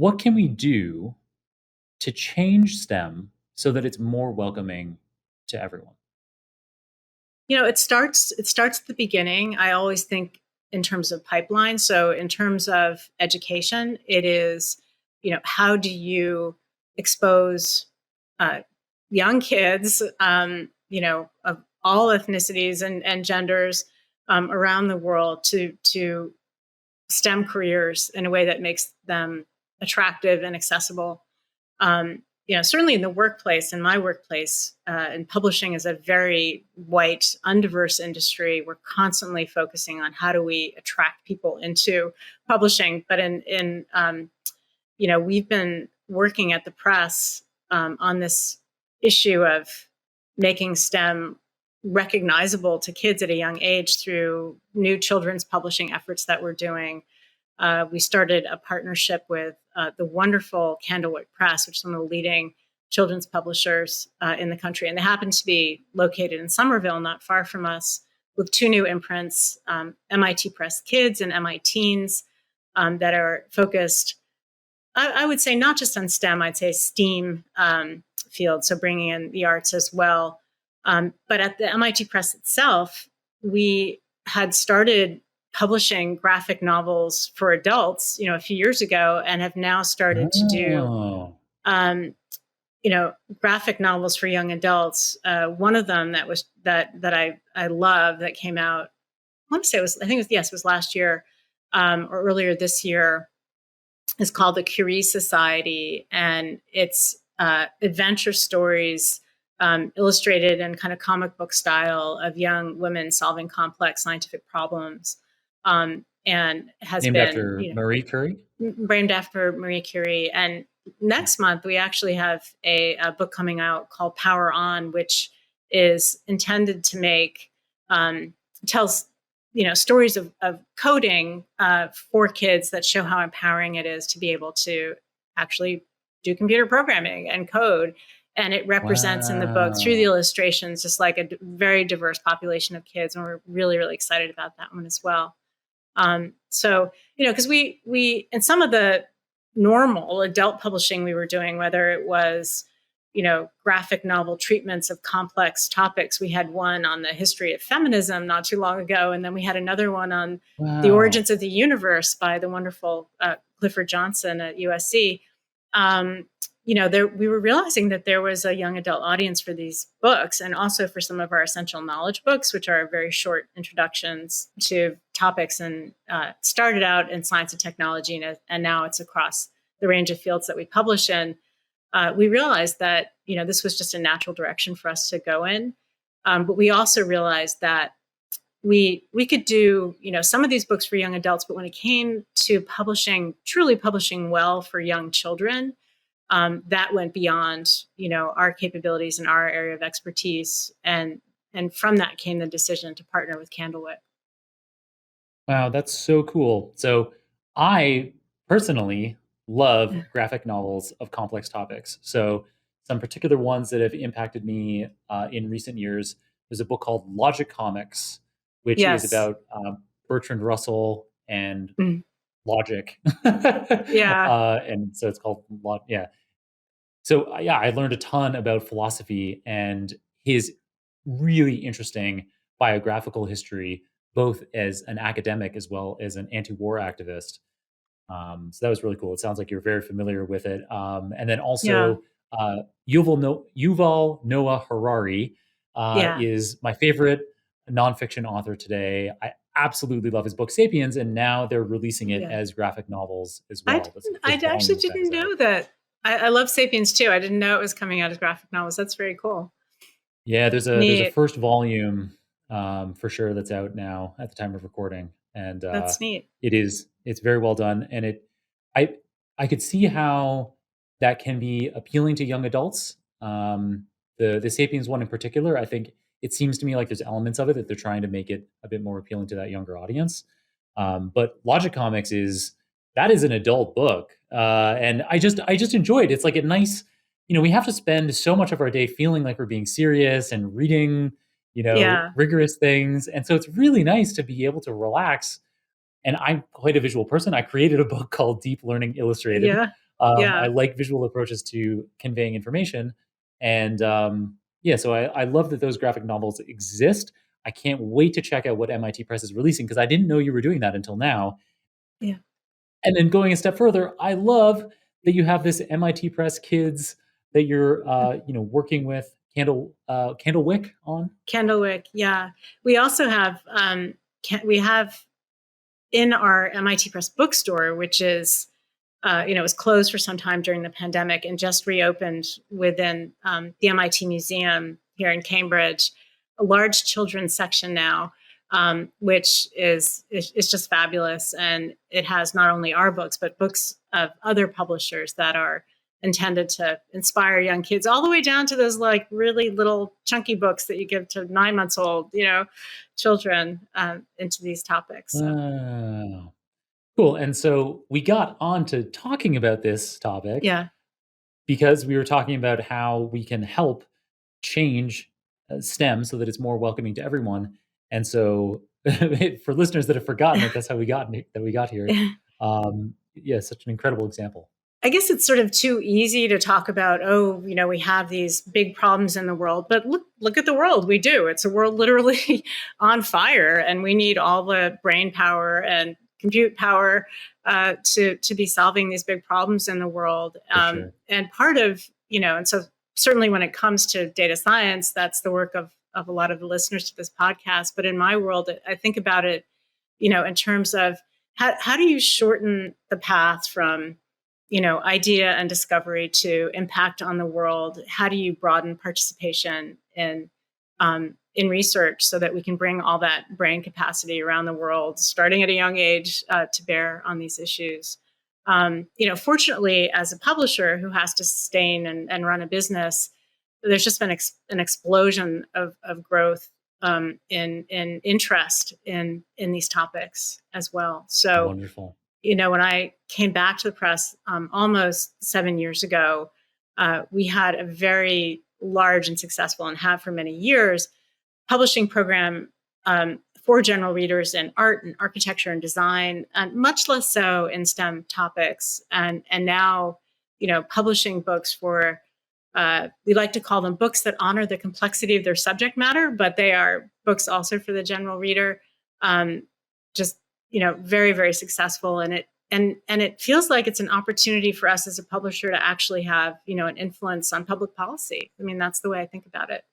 what can we do to change STEM so that it's more welcoming to everyone? It starts at the beginning. I always think in terms of pipeline. So in terms of education, it is, how do you expose young kids, of all ethnicities and genders around the world to STEM careers in a way that makes them attractive and accessible. Certainly in the workplace, in my workplace, and publishing is a very white, undiverse industry. We're constantly focusing on how do we attract people into publishing. But we've been working at the press on this issue of making STEM recognizable to kids at a young age through new children's publishing efforts that we're doing. We started a partnership with the wonderful Candlewick Press, which is one of the leading children's publishers in the country. And they happen to be located in Somerville, not far from us, with two new imprints, MIT Press Kids and MIT Teens, that are focused, I would say, not just on STEM, I'd say STEAM field, so bringing in the arts as well. But at the MIT Press itself, we had started publishing graphic novels for adults, a few years ago, and have now started to do, graphic novels for young adults. One of them that I love that came out, I want to say it was last year or earlier this year, is called The Curie Society, and it's adventure stories illustrated in kind of comic book style of young women solving complex scientific problems. And has Named been after Marie Curie? named after Marie Curie. And next month, we actually have a book coming out called Power On, which is intended to tells stories of coding for kids that show how empowering it is to be able to actually do computer programming and code. And it represents in the book through the illustrations just like a very diverse population of kids. And we're really, really excited about that one as well. Because we in some of the normal adult publishing we were doing, whether it was, graphic novel treatments of complex topics. We had one on the history of feminism not too long ago. And then we had another one on the origins of the universe by the wonderful Clifford Johnson at USC. We were realizing that there was a young adult audience for these books, and also for some of our essential knowledge books, which are very short introductions to topics, and started out in science and technology, and now it's across the range of fields that we publish in. We realized that, this was just a natural direction for us to go in. But we also realized that we could do, some of these books for young adults, but when it came to truly publishing well for young children, that went beyond, our capabilities and our area of expertise. And from that came the decision to partner with Candlewick. Wow, that's so cool. So I personally love graphic novels of complex topics. So some particular ones that have impacted me in recent years, there's a book called Logic Comics, which Yes. is about Bertrand Russell and logic. Yeah. And so it's called, yeah. So yeah, I learned a ton about philosophy and his really interesting biographical history, both as an academic as well as an anti-war activist. So that was really cool. It sounds like you're very familiar with it. And then also Yuval Noah Harari is my favorite nonfiction author today. I absolutely love his book Sapiens, and now they're releasing it as graphic novels as well. I actually didn't know that. I love Sapiens too. I didn't know it was coming out as graphic novels. That's very cool. Yeah, there's a first volume for sure that's out now at the time of recording, and that's neat. It's very well done, and I could see how that can be appealing to young adults. The Sapiens one in particular, I think it seems to me like there's elements of it that they're trying to make it a bit more appealing to that younger audience. But Logic Comics is an adult book, and I just enjoyed it. It's like a nice, we have to spend so much of our day feeling like we're being serious and reading, rigorous things, and so it's really nice to be able to relax. And I'm quite a visual person. I created a book called Deep Learning Illustrated, I Yeah. like visual approaches to conveying information. And yeah, so I love that those graphic novels exist. I can't wait to check out what MIT Press is releasing because I didn't know you were doing that until now. Yeah. And then going a step further, I love that you have this MIT Press kids that you're working with Candlewick on. Candlewick. Yeah. We also have, we have in our MIT Press bookstore, which is, was closed for some time during the pandemic and just reopened within the MIT Museum here in Cambridge, a large children's section now, which is just fabulous. And it has not only our books, but books of other publishers that are intended to inspire young kids, all the way down to those like really little chunky books that you give to 9 months old, children into these topics. So Wow. Cool. And so we got on to talking about this topic yeah, because we were talking about how we can help change STEM so that it's more welcoming to everyone. And so, for listeners that have forgotten that that's how we got here. Yeah, such an incredible example. I guess it's sort of too easy to talk about, we have these big problems in the world, but look at the world. We do. It's a world literally on fire, and we need all the brain power and compute power to be solving these big problems in the world. For sure. And part of, and so certainly when it comes to data science, that's the work of a lot of the listeners to this podcast. But in my world, I think about it, in terms of how do you shorten the path from idea and discovery to impact on the world? How do you broaden participation in research so that we can bring all that brain capacity around the world, starting at a young age, to bear on these issues? Fortunately, as a publisher who has to sustain and run a business, there's just been an explosion of growth in interest in these topics as well. So Wonderful. when I came back to the press almost 7 years ago, we had a very large and successful, and have for many years, publishing program for general readers in art and architecture and design, and much less so in STEM topics. And now, publishing books for, we like to call them books that honor the complexity of their subject matter, but they are books also for the general reader. Just very, very successful. And it feels like it's an opportunity for us as a publisher to actually have, an influence on public policy. I mean, that's the way I think about it.